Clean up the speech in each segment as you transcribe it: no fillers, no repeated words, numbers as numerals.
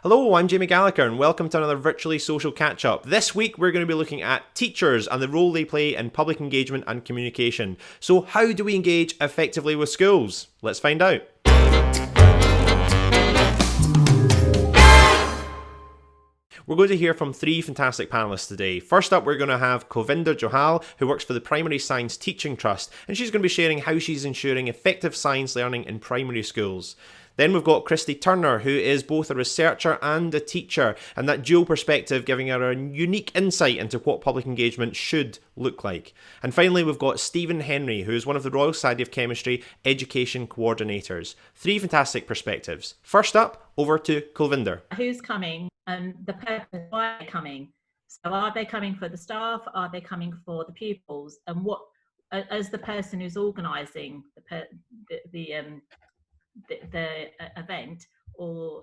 Hello, I'm Jamie Gallagher, and welcome to another Virtually Social Catch Up. This week, we're going to be looking at teachers and the role they play in public engagement and communication. So, how do we engage effectively with schools? Let's find out. We're going to hear from three fantastic panellists today. First up, we're going to have Kovinder Johal, who works for the Primary Science Teaching Trust, and she's going to be sharing how she's ensuring effective science learning in primary schools. Then we've got Christy Turner, who is both a researcher and a teacher, and that dual perspective giving her a unique insight into what public engagement should look like. And finally, we've got Stephen Henry, who is one of the Royal Society of Chemistry education coordinators. Three fantastic perspectives. First up, over to Kulvinder. Who's coming and the purpose, why are they coming? So are they coming for the staff? Are they coming for the pupils? And what, as the person who's organising the event or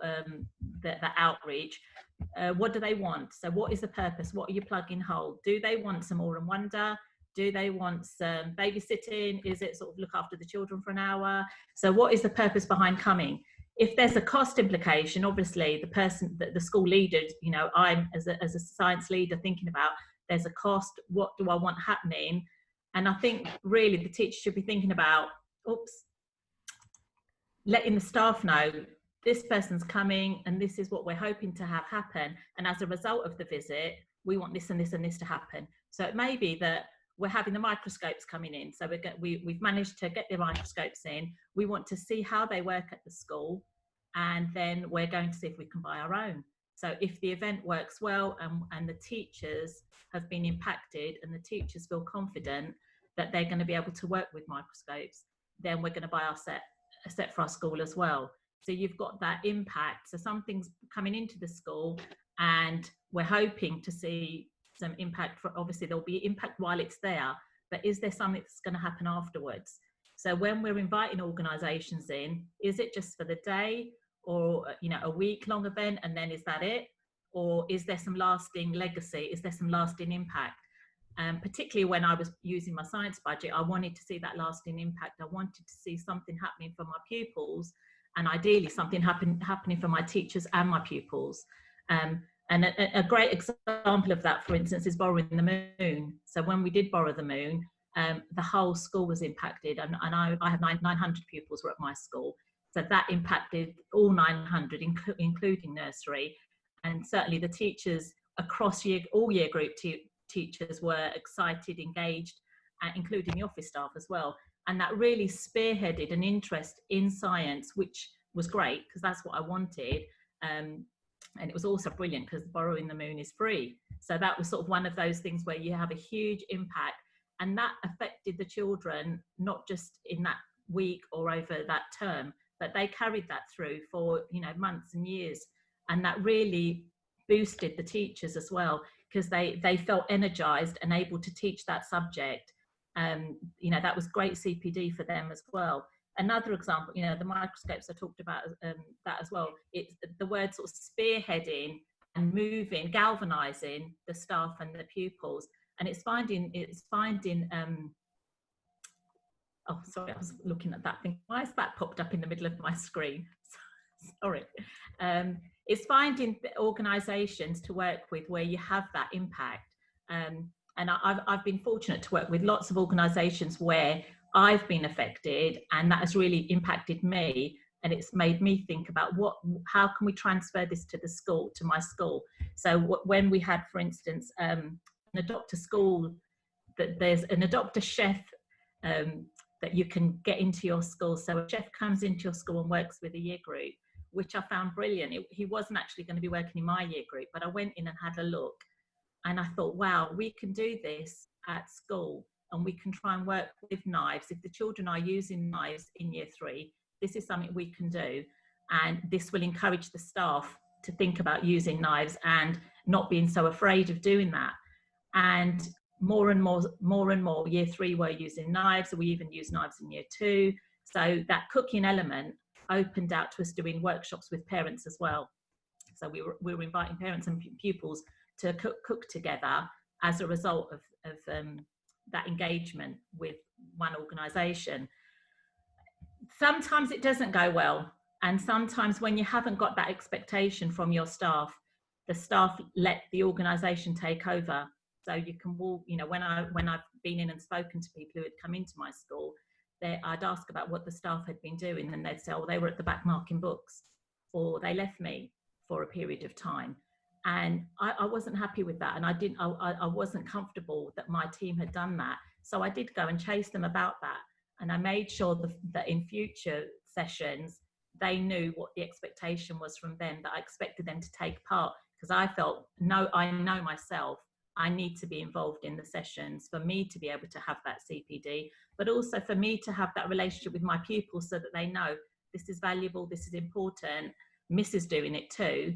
the outreach, what do they want? So what is the purpose? What are you plugging hold? Do they want some awe and wonder? Do they want some babysitting? Is it sort of look after the children for an hour? So what is the purpose behind coming? If there's a cost implication, obviously the school leader, I'm as a science leader thinking about, there's a cost, what do I want happening? And I think really the teacher should be thinking about, letting the staff know this person's coming and this is what we're hoping to have happen. And as a result of the visit, we want this and this and this to happen. So it may be that we're having the microscopes coming in. So we've managed to get the microscopes in. We want to see how they work at the school. And then we're going to see if we can buy our own. So if the event works well and the teachers have been impacted and the teachers feel confident that they're going to be able to work with microscopes, then we're going to buy a set for our school as well. So you've got that impact. So something's coming into the school and we're hoping to see some impact. Obviously there'll be impact while it's there, but is there something that's going to happen afterwards? So when we're inviting organisations in, is it just for the day or a week-long event and then is that it? Or is there some lasting legacy? Is there some lasting impact? Particularly when I was using my science budget, I wanted to see that lasting impact. I wanted to see something happening for my pupils and ideally something happening for my teachers and my pupils. And a great example of that, for instance, is borrowing the moon. So when we did borrow the moon, the whole school was impacted. And I have 900 pupils were at my school. So that impacted all 900, including nursery. And certainly the teachers across all year group teachers were excited, engaged, including the office staff as well. And that really spearheaded an interest in science, which was great because that's what I wanted. And it was also brilliant because borrowing the moon is free. So that was sort of one of those things where you have a huge impact and that affected the children, not just in that week or over that term, but they carried that through for, months and years. And that really boosted the teachers as well, because they felt energized and able to teach that subject. That was great CPD for them as well. Another example, the microscopes I talked about that as well. It's the word sort of spearheading and moving, galvanizing the staff and the pupils. And it's finding oh, sorry, I was looking at that thing. Why is that popped up in the middle of my screen? Sorry. It's finding organisations to work with where you have that impact. And I've been fortunate to work with lots of organisations where I've been affected and that has really impacted me. And it's made me think about how can we transfer this to the school, to my school? So when we had, for instance, an adopt a school, that there's an adopt a chef that you can get into your school. So a chef comes into your school and works with a year group, which I found brilliant. He wasn't actually going to be working in my year group, but I went in and had a look. And I thought, wow, we can do this at school and we can try and work with knives. If the children are using knives in year 3, this is something we can do. And this will encourage the staff to think about using knives and not being so afraid of doing that. And more and more year 3 were using knives. We even use knives in year 2. So that cooking element opened out to us doing workshops with parents as well. So we were inviting parents and pupils to cook together as a result of that engagement with one organisation. Sometimes it doesn't go well, And sometimes when you haven't got that expectation from your staff, the staff let the organisation take over. So you can walk, you know, when I've been in and spoken to people who had come into my school, I'd ask about what the staff had been doing, and they'd say, oh, they were at the back marking books, or they left me for a period of time. And I wasn't happy with that, and I wasn't comfortable that my team had done that. So I did go and chase them about that, and I made sure that in future sessions they knew what the expectation was from them, that I expected them to take part, because I felt, no, I know myself, I need to be involved in the sessions for me to be able to have that CPD, but also for me to have that relationship with my pupils so that they know this is valuable, this is important, Miss is doing it too.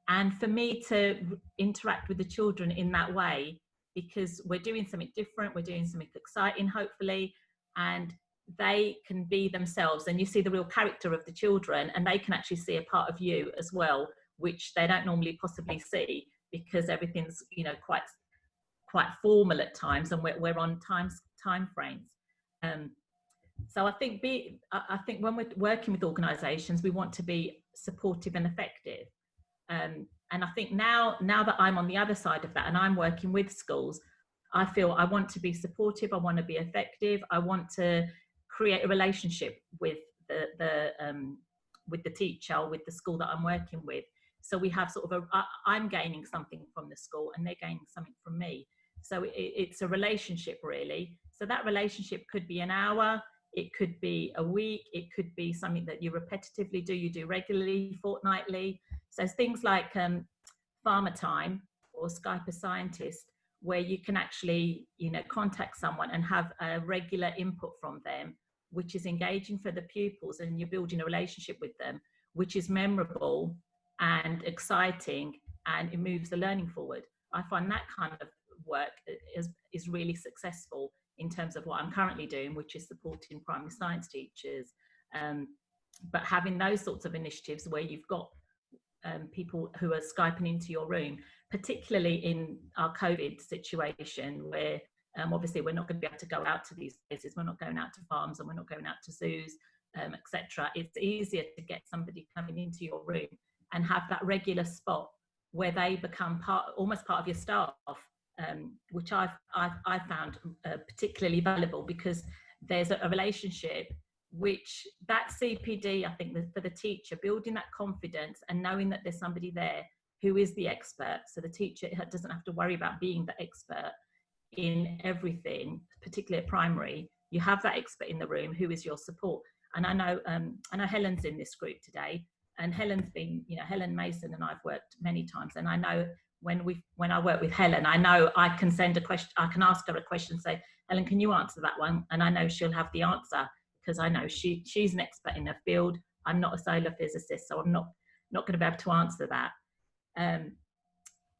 And for me to interact with the children in that way, because we're doing something different, we're doing something exciting, hopefully, and they can be themselves, and you see the real character of the children, and they can actually see a part of you as well, which they don't normally possibly see, because everything's, you know, quite formal at times, and we're on time frames. So I think when we're working with organisations, we want to be supportive and effective. And I think now that I'm on the other side of that and I'm working with schools, I feel I want to be supportive, I want to be effective, I want to create a relationship with the teacher, with the school that I'm working with. So we have sort of I'm gaining something from the school and they're gaining something from me. So it's a relationship, really. So that relationship could be an hour, it could be a week, it could be something that you repetitively do, you do regularly, fortnightly. So things like Farmer Time or Skype a Scientist, where you can actually, you know, contact someone and have a regular input from them, which is engaging for the pupils, and you're building a relationship with them, which is memorable and exciting, and it moves the learning forward. I find that kind of work is really successful in terms of what I'm currently doing, which is supporting primary science teachers. But having those sorts of initiatives where you've got people who are Skyping into your room, particularly in our COVID situation, where obviously we're not going to be able to go out to these places, we're not going out to farms and we're not going out to zoos, etc. It's easier to get somebody coming into your room and have that regular spot where they become almost part of your staff, which I found particularly valuable, because there's a relationship, which that CPD, I think, for the teacher, building that confidence and knowing that there's somebody there who is the expert, so the teacher doesn't have to worry about being the expert in everything, particularly at primary. You have that expert in the room who is your support. And I know Helen's in this group today, and Helen's been, you know, Helen Mason and I've worked many times, and I know when I work with Helen, I know I can send a question, I can ask her a question, say, Helen, can you answer that one? And I know she'll have the answer, because I know she's an expert in her field. I'm not a solar physicist, so I'm not going to be able to answer that.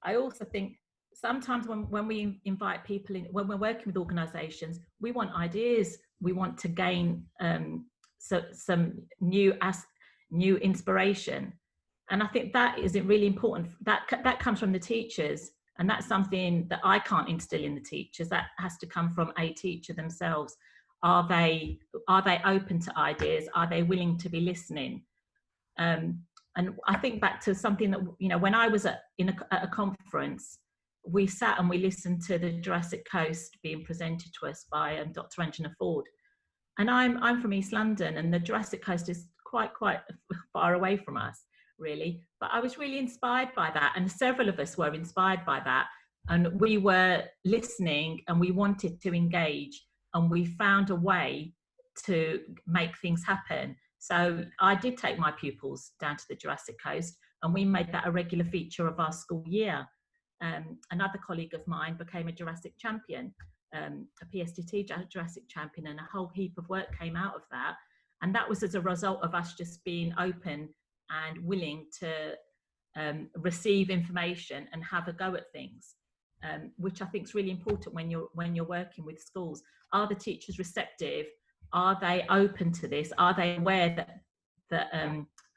I also think sometimes when we invite people in, when we're working with organisations, we want ideas, we want to gain some new inspiration. And I think that is really important. That comes from the teachers, and that's something that I can't instill in the teachers. That has to come from a teacher themselves. Are they open to ideas? Are they willing to be listening? And I think back to something that, you know, when I was at a conference, we sat and we listened to the Jurassic Coast being presented to us by Dr. Angela Ford. And I'm from East London, and the Jurassic Coast is quite far away from us, really. But I was really inspired by that, and several of us were inspired by that. And we were listening, and we wanted to engage, and we found a way to make things happen. So I did take my pupils down to the Jurassic Coast, and we made that a regular feature of our school year. Another colleague of mine became a Jurassic champion, a PSTT Jurassic champion, and a whole heap of work came out of that. And that was as a result of us just being open and willing to receive information and have a go at things, which I think is really important when you're working with schools. Are the teachers receptive? Are they open to this? Are they aware that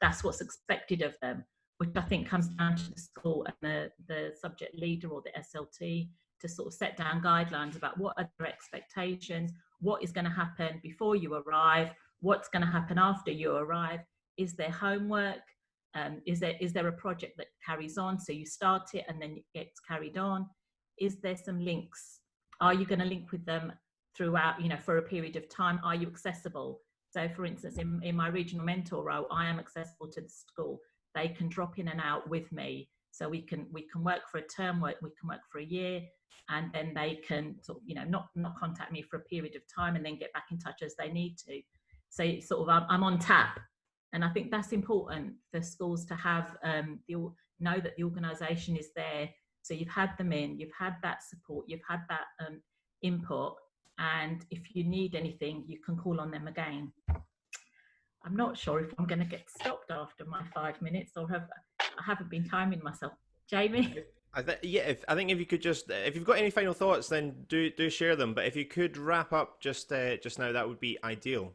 that's what's expected of them? Which I think comes down to the school and the subject leader or the SLT to sort of set down guidelines about what are their expectations, what is going to happen before you arrive, what's going to happen after you arrive, Is there homework? Is there a project that carries on? So you start it and then it gets carried on. Is there some links? Are you going to link with them throughout, for a period of time? Are you accessible? So for instance, in my regional mentor role, I am accessible to the school. They can drop in and out with me. So we can work for a term, we can work for a year, and then they can not contact me for a period of time and then get back in touch as they need to. So it's sort of, I'm on tap. And I think that's important for schools to have, know that the organisation is there. So you've had them in, you've had that support, you've had that input, and if you need anything, you can call on them again. I'm not sure if I'm going to get stopped after my 5 minutes, or I haven't been timing myself. Jamie? I think if you could just, if you've got any final thoughts, then do share them. But if you could wrap up just now, that would be ideal.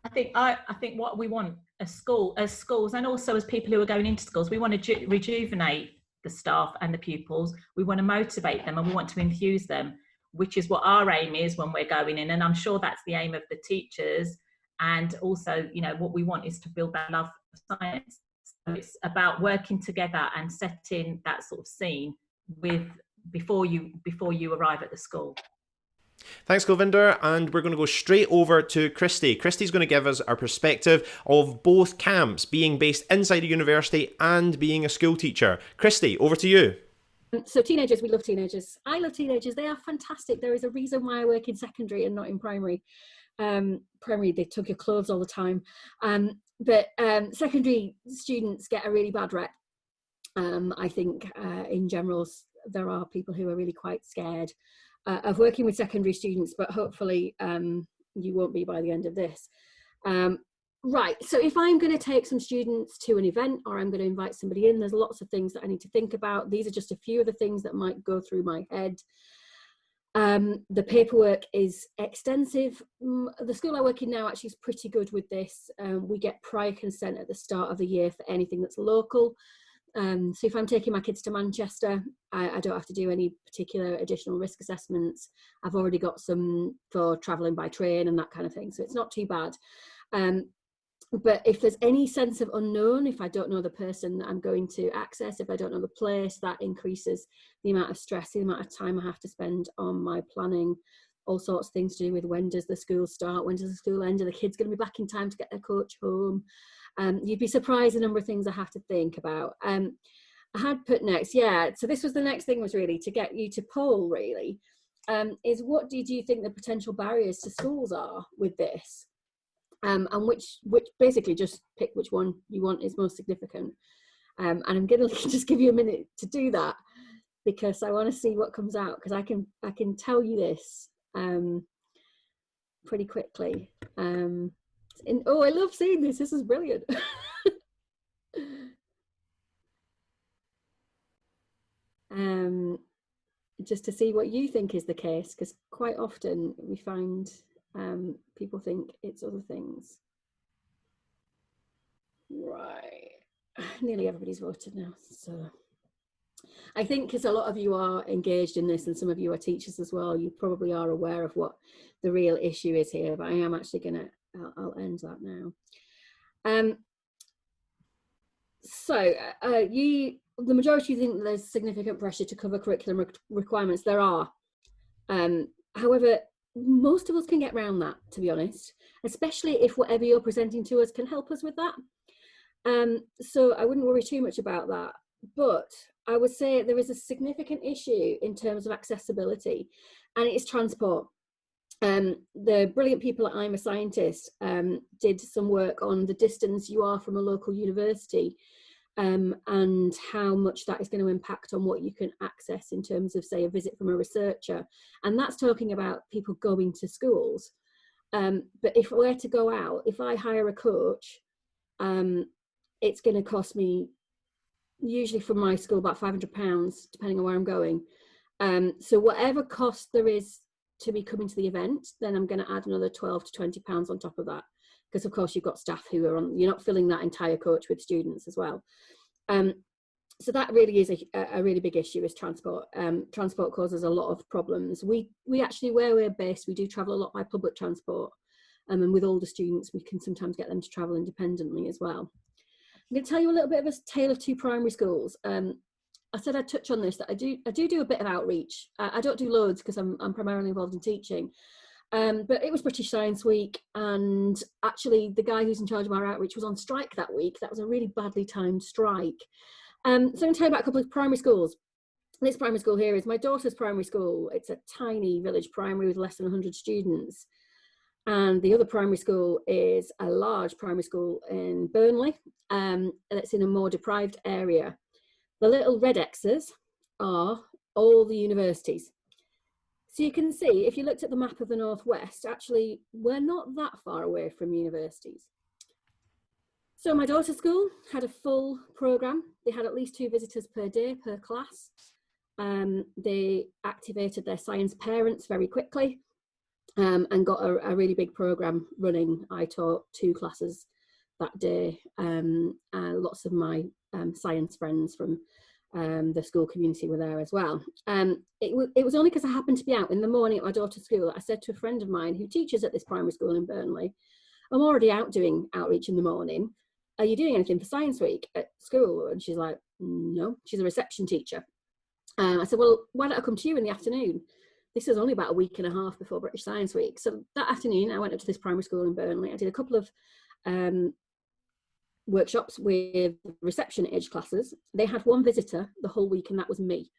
I think what we want as schools, and also as people who are going into schools, we want to rejuvenate the staff and the pupils. We want to motivate them and we want to enthuse them, which is what our aim is when we're going in. And I'm sure that's the aim of the teachers. And also, what we want is to build that love of science. So it's about working together and setting that sort of scene before you arrive at the school. Thanks, Govinder, and we're going to go straight over to Christy. Christy's going to give us our perspective of both camps, being based inside a university and being a school teacher. Christy, over to you. So teenagers, we love teenagers. I love teenagers. They are fantastic. There is a reason why I work in secondary and not in primary. Primary, they took your clothes all the time. But secondary students get a really bad rep. I think in general, there are people who are really quite scared of working with secondary students, but hopefully you won't be by the end of this. Right, so if I'm going to take some students to an event or I'm going to invite somebody in, there's lots of things that I need to think about. These are just a few of the things that might go through my head. The paperwork is extensive. The school I work in now actually is pretty good with this. We get prior consent at the start of the year for anything that's local. So if I'm taking my kids to Manchester, I don't have to do any particular additional risk assessments. I've already got some for travelling by train and that kind of thing, so it's not too bad. But if there's any sense of unknown, if I don't know the person that I'm going to access, if I don't know the place, that increases the amount of stress, the amount of time I have to spend on my planning, all sorts of things to do with when does the school start, when does the school end, are the kids going to be back in time to get their coach home? You'd be surprised the number of things I have to think about. I had put next, so this was the next thing, was really to get you to poll, really, is what do you think the potential barriers to schools are with this? And which basically just pick which one you want is most significant. And I'm going to just give you a minute to do that because I want to see what comes out, because I can tell you this pretty quickly. I love seeing this. This is brilliant. Just to see what you think is the case, because quite often we find people think it's other things. Right, nearly everybody's voted now, so I think because a lot of you are engaged in this and some of you are teachers as well, you probably are aware of what the real issue is here, but I am actually gonna, I'll end that now. The majority think there's significant pressure to cover curriculum requirements. There are. However, most of us can get around that, to be honest, especially if whatever you're presenting to us can help us with that. So I wouldn't worry too much about that. But I would say there is a significant issue in terms of accessibility, and it is transport. The brilliant people at I'm a Scientist did some work on the distance you are from a local university, and how much that is going to impact on what you can access in terms of, say, a visit from a researcher. And that's talking about people going to schools. But if we're to go out, if I hire a coach, it's going to cost me, usually from my school, about £500, depending on where I'm going. So whatever cost there is to me coming to the event, then I'm going to add another £12 to £20 on top of that. Because of course you've got staff who are on, you're not filling that entire coach with students as well. So that really is a really big issue, is transport. Transport causes a lot of problems. We actually, where we're based, we do travel a lot by public transport. And with older students, we can sometimes get them to travel independently as well. I'm going to tell you a little bit of a tale of two primary schools. I said I'd touch on this, that I do a bit of outreach. I don't do loads because I'm primarily involved in teaching. But it was British Science Week, and actually the guy who's in charge of our outreach was on strike that week. That was a really badly timed strike. So I'm going to tell you about a couple of primary schools. This primary school here is my daughter's primary school. It's a tiny village primary with less than 100 students. And the other primary school is a large primary school in Burnley, and it's in a more deprived area. The little red X's are all the universities. So you can see, if you looked at the map of the Northwest, actually, we're not that far away from universities. So my daughter's school had a full programme. They had at least 2 visitors per day, per class. They activated their science parents very quickly, and got a really big programme running. I taught 2 classes that day, and lots of my science friends from the school community were there as well. It was only because I happened to be out in the morning at my daughter's school that I said to a friend of mine who teaches at this primary school in Burnley, I'm already out doing outreach in the morning. Are you doing anything for Science Week at school? And she's like, no, she's a reception teacher. I said, well, why don't I come to you in the afternoon? This was only about a week and a half before British Science Week. So that afternoon, I went up to this primary school in Burnley. I did a couple of workshops with reception age classes. They had 1 visitor the whole week, and that was me.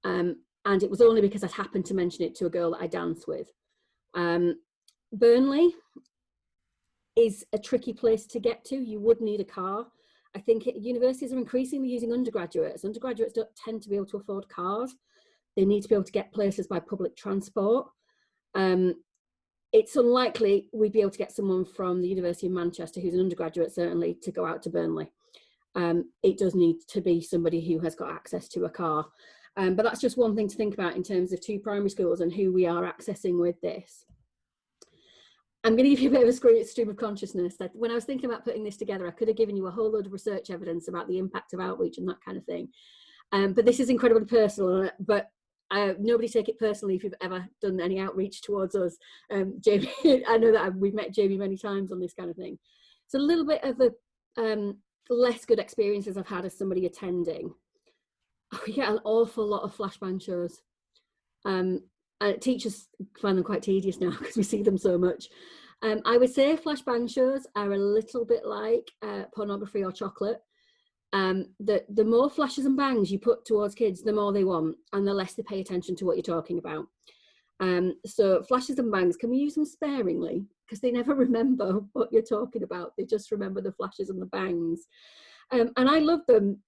And it was only because I'd happened to mention it to a girl that I danced with. Burnley is a tricky place to get to. You would need a car. I think universities are increasingly using undergraduates. Undergraduates don't tend to be able to afford cars. They need to be able to get places by public transport. It's unlikely we'd be able to get someone from the University of Manchester, who's an undergraduate certainly, to go out to Burnley. It does need to be somebody who has got access to a car. But that's just one thing to think about in terms of 2 primary schools and who we are accessing with this. I'm going to give you a bit of a stream of consciousness. That when I was thinking about putting this together, I could have given you a whole load of research evidence about the impact of outreach and that kind of thing. But this is incredibly personal, but nobody take it personally if you've ever done any outreach towards us. Jamie, I know that we've met Jamie many times on this kind of thing. So a little bit of the less good experiences I've had as somebody attending. We get an awful lot of flashbang shows. Teachers find them quite tedious now because we see them so much. I would say flashbang shows are a little bit like pornography or chocolate. The more flashes and bangs you put towards kids, the more they want, and the less they pay attention to what you're talking about. So flashes and bangs, can we use them sparingly? Because they never remember what you're talking about. They just remember the flashes and the bangs. And I love them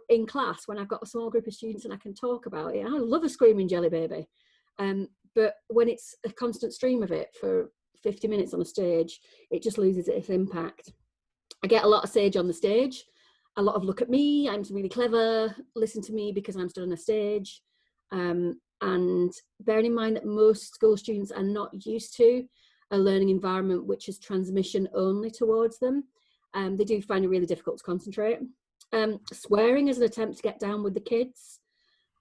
in class when I've got a small group of students and I can talk about it. I love a screaming jelly baby. But when it's a constant stream of it for 50 minutes on a stage, it just loses its impact. I get a lot of sage on the stage. A lot of look at me, I'm really clever, listen to me because I'm stood on a stage. And bearing in mind that most school students are not used to a learning environment which is transmission only towards them, they do find it really difficult to concentrate. Swearing is an attempt to get down with the kids.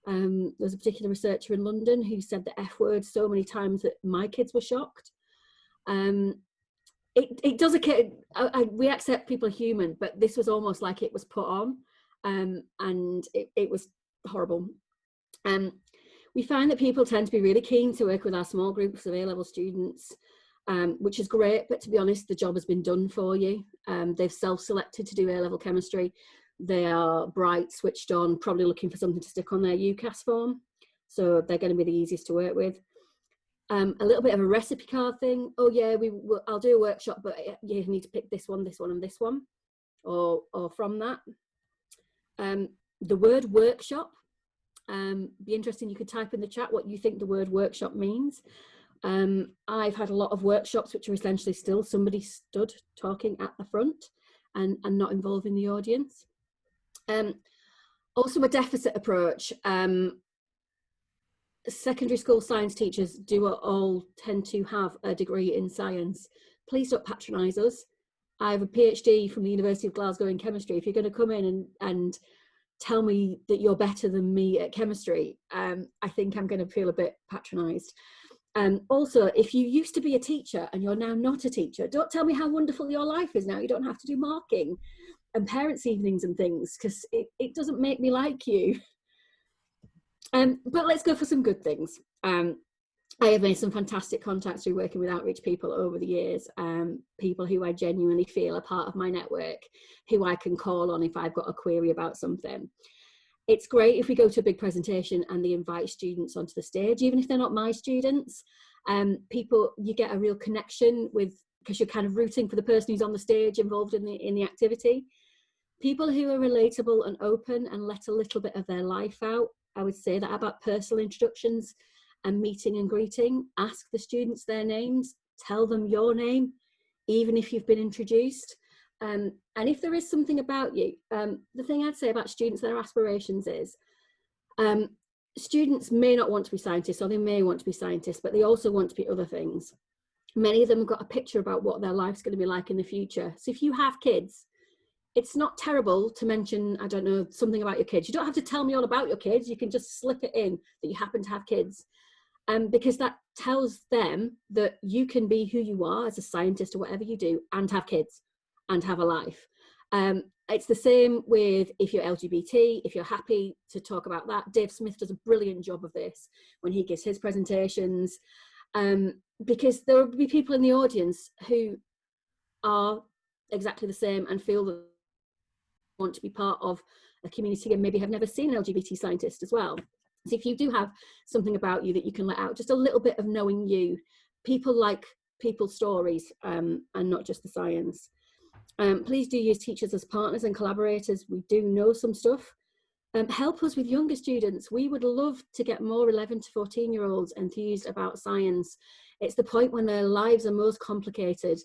There's a particular researcher in London who said the F word so many times that my kids were shocked. It does occur, we accept people are human, but this was almost like it was put on, and it was horrible. We find that people tend to be really keen to work with our small groups of A-level students, which is great, but to be honest, the job has been done for you. They've self-selected to do A-level chemistry. They are bright, switched on, probably looking for something to stick on their UCAS form, so they're going to be the easiest to work with. A little bit of a recipe card thing. Oh yeah, I'll do a workshop, but you need to pick this one, and this one, or from that. The word workshop. Be interesting. You could type in the chat what you think the word workshop means. I've had a lot of workshops which are essentially still somebody stood talking at the front and not involving the audience. Also a deficit approach. Secondary school science teachers do all tend to have a degree in science. Please don't patronise us. I have a PhD from the University of Glasgow in chemistry. If you're going to come in and tell me that you're better than me at chemistry, I think I'm going to feel a bit patronised. Also, if you used to be a teacher and you're now not a teacher, don't tell me how wonderful your life is now. You don't have to do marking and parents' evenings and things, because it doesn't make me like you. But let's go for some good things. I have made some fantastic contacts through working with outreach people over the years, people who I genuinely feel are part of my network, who I can call on if I've got a query about something. It's great if we go to a big presentation and they invite students onto the stage, even if they're not my students. People, you get a real connection with, because you're kind of rooting for the person who's on the stage involved in the activity. People who are relatable and open and let a little bit of their life out. I would say that about personal introductions and meeting and greeting. Ask the students their names, tell them your name, even if you've been introduced. And if there is something about you, the thing I'd say about students, their aspirations is, students may not want to be scientists, or they may want to be scientists, but they also want to be other things. Many of them have got a picture about what their life's going to be like in the future. So if you have kids, it's not terrible to mention, I don't know, something about your kids. You don't have to tell me all about your kids. You can just slip it in that you happen to have kids. Because that tells them that you can be who you are as a scientist or whatever you do, and have kids and have a life. It's the same with if you're LGBT, if you're happy to talk about that. Dave Smith does a brilliant job of this when he gives his presentations, because there will be people in the audience who are exactly the same and feel that they want to be part of a community and maybe have never seen an LGBT scientist as well. So if you do have something about you that you can let out, just a little bit of knowing you, people like people's stories, and not just the science. Please do use teachers as partners and collaborators. We do know some stuff. Help us with younger students. We would love to get more 11 to 14-year-olds enthused about science. It's the point when their lives are most complicated.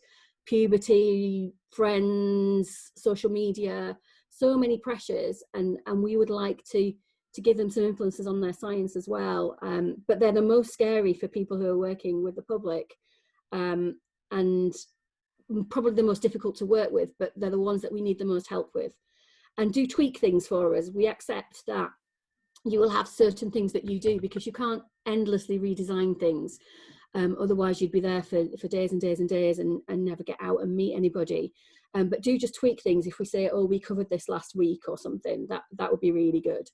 Puberty, friends, social media, so many pressures, and we would like to give them some influences on their science as well. But they're the most scary for people who are working with the public, and probably the most difficult to work with, but they're the ones that we need the most help with. And do tweak things for us. We accept that you will have certain things that you do, because you can't endlessly redesign things. Otherwise you'd be there for days and days and days and never get out and meet anybody. But do just tweak things. If we say, oh, we covered this last week or something, that would be really good.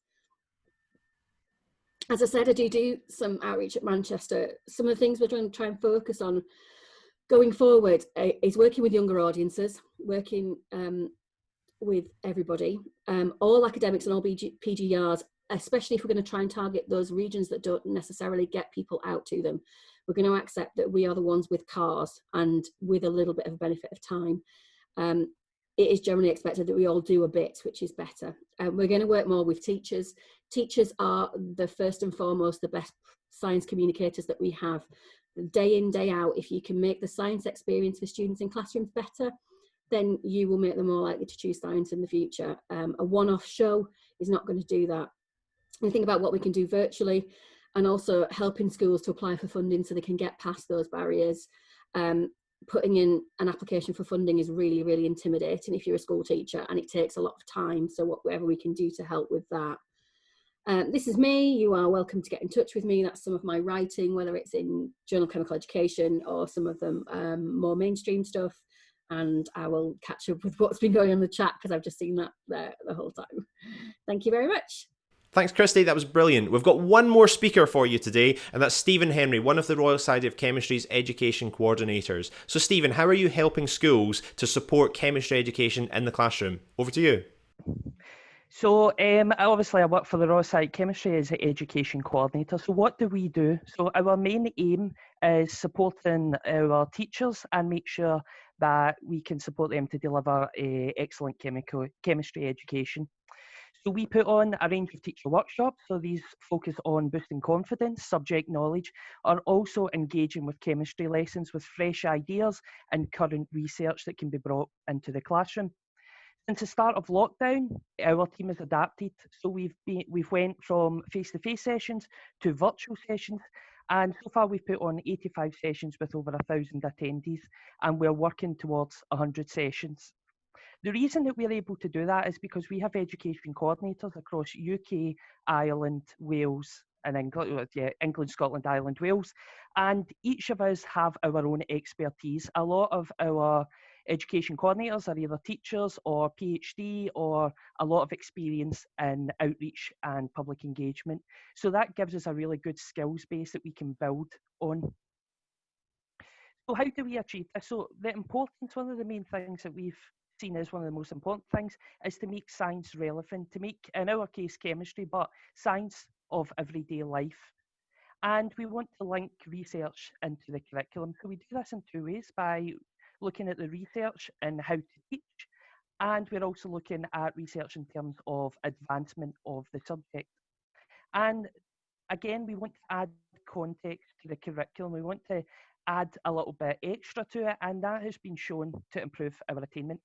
As I said, I do some outreach at Manchester. Some of the things we're trying to try and focus on going forward is working with younger audiences, working with everybody, all academics and all PGRs, especially if we're going to try and target those regions that don't necessarily get people out to them. We're going to accept that we are the ones with cars and with a little bit of benefit of time. It is generally expected that we all do a bit, which is better. We're going to work more with teachers. Teachers are the first and foremost the best science communicators that we have. Day in, day out, if you can make the science experience for students in classrooms better, then you will make them more likely to choose science in the future. A one-off show is not going to do that. We think about what we can do virtually, and also helping schools to apply for funding so they can get past those barriers. Putting in an application for funding is really, really intimidating if you're a school teacher, and it takes a lot of time. So whatever we can do to help with that. This is me. You are welcome to get in touch with me. That's some of my writing, whether it's in Journal of Chemical Education or some of them more mainstream stuff. And I will catch up with what's been going on in the chat, because I've just seen that there the whole time. Thank you very much. Thanks, Christy. That was brilliant. We've got one more speaker for you today, and that's Stephen Henry, one of the Royal Society of Chemistry's education coordinators. So, Stephen, how are you helping schools to support chemistry education in the classroom? Over to you. So obviously I work for the Royal Society of Chemistry as an education coordinator. So what do we do? So our main aim is supporting our teachers and make sure that we can support them to deliver excellent chemistry education. So we put on a range of teacher workshops. So these focus on boosting confidence, subject knowledge, and also engaging with chemistry lessons with fresh ideas and current research that can be brought into the classroom. Since the start of lockdown, our team has adapted. So we've went from face-to-face sessions to virtual sessions, and so far we've put on 85 sessions with over 1,000 attendees, and we're working towards 100 sessions. The reason that we're able to do that is because we have education coordinators across UK, Ireland, Wales, in England, England, Scotland, Ireland, Wales. And each of us have our own expertise. A lot of our education coordinators are either teachers or PhD or a lot of experience in outreach and public engagement. So that gives us a really good skills base that we can build on. So how do we achieve this? So the importance, one of the main things that we've seen as one of the most important things is to make science relevant, to make, in our case, chemistry, but science of everyday life. And we want to link research into the curriculum. So we do this in two ways, by looking at the research and how to teach, and we're also looking at research in terms of advancement of the subject. And again, we want to add context to the curriculum. We want to add a little bit extra to it, and that has been shown to improve our attainment.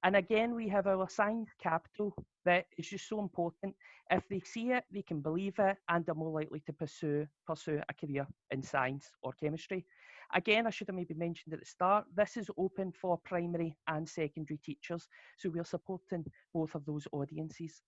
And again, we have our science capital that is just so important. If they see it, they can believe it, and they're more likely to pursue a career in science or chemistry. Again, I should have maybe mentioned at the start, this is open for primary and secondary teachers, so we're supporting both of those audiences.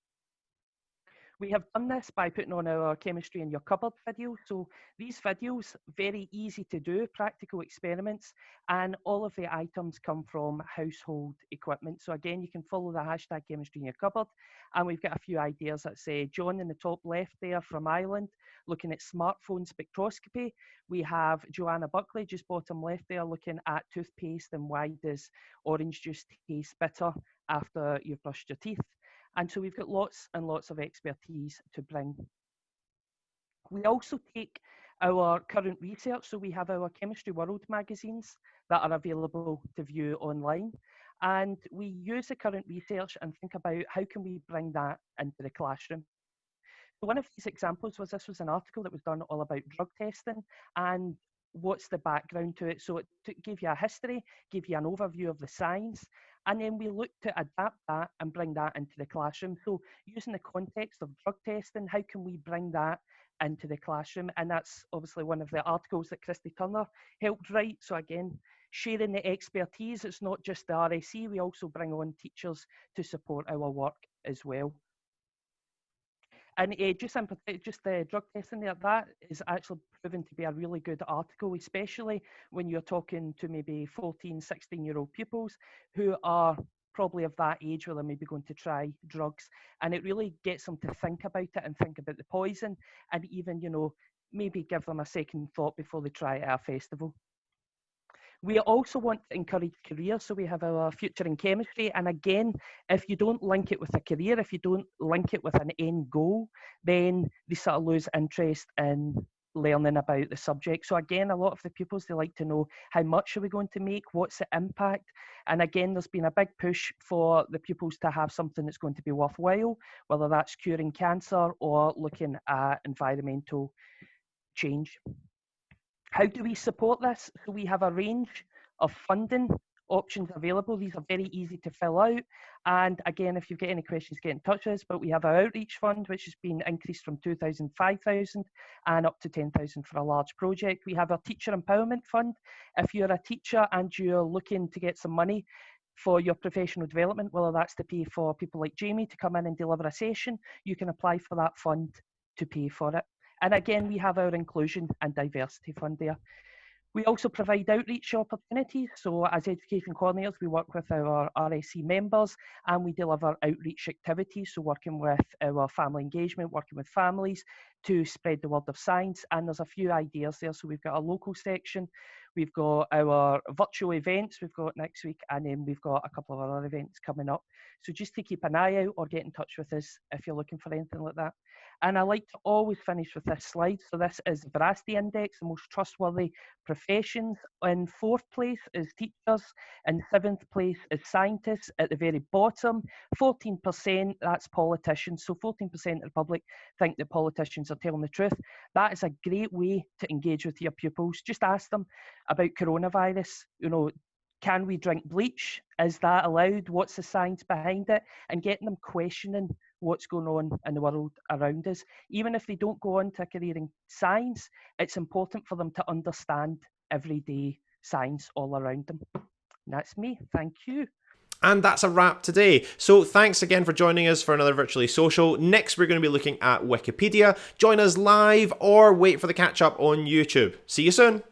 We have done this by putting on our chemistry in your cupboard video. So these videos, very easy to do, practical experiments, and all of the items come from household equipment. So again, you can follow the hashtag chemistry in your cupboard, and we've got a few ideas. That's John in the top left there from Ireland, looking at smartphone spectroscopy. We have Joanna Buckley, just bottom left there, looking at toothpaste and why does orange juice taste bitter after you've brushed your teeth. And so we've got lots and lots of expertise to bring. We also take our current research, so we have our Chemistry World magazines that are available to view online. And we use the current research and think about how can we bring that into the classroom. One of these examples was, this was an article that was done all about drug testing and what's the background to it. So it gave you a history, gave you an overview of the science, and then we looked to adapt that and bring that into the classroom. So using the context of drug testing, how can we bring that into the classroom? And that's obviously one of the articles that Christy Turner helped write. So again, sharing the expertise, it's not just the RSE, we also bring on teachers to support our work as well. And just the drug testing there, that is actually proven to be a really good article, especially when you're talking to maybe 14, 16-year-old pupils who are probably of that age where they're maybe going to try drugs. And it really gets them to think about it and think about the poison, and even, maybe give them a second thought before they try it at a festival. We also want to encourage careers, so we have our Future in Chemistry. And again, if you don't link it with a career, if you don't link it with an end goal, then they sort of lose interest in learning about the subject. So again, a lot of the pupils, they like to know how much are we going to make, what's the impact. And again, there's been a big push for the pupils to have something that's going to be worthwhile, whether that's curing cancer or looking at environmental change. How do we support this? So we have a range of funding options available. These are very easy to fill out. And again, if you've got any questions, get in touch with us. But we have our outreach fund, which has been increased from 2,000, 5,000 and up to 10,000 for a large project. We have our teacher empowerment fund. If you're a teacher and you're looking to get some money for your professional development, whether that's to pay for people like Jamie to come in and deliver a session, you can apply for that fund to pay for it. And again, we have our inclusion and diversity fund there. We also provide outreach opportunities. So as education coordinators, we work with our RSE members and we deliver outreach activities. So working with our family engagement, working with families to spread the word of science. And there's a few ideas there. So we've got a local section, we've got our virtual events we've got next week, and then we've got a couple of other events coming up. So just to keep an eye out or get in touch with us if you're looking for anything like that. And I like to always finish with this slide. So this is the Veracity Index, the most trustworthy professions. In 4th place is teachers. In 7th place is scientists. At the very bottom, 14%, that's politicians. So 14% of the public think that politicians are telling the truth. That is a great way to engage with your pupils. Just ask them about coronavirus. Can we drink bleach? Is that allowed? What's the science behind it? And getting them questioning what's going on in the world around us. Even if they don't go on to a career in science, it's important for them to understand everyday science all around them. And that's me. Thank you. And that's a wrap today. So thanks again for joining us for another Virtually Social. Next, we're going to be looking at Wikipedia. Join us live or wait for the catch up on YouTube. See you soon.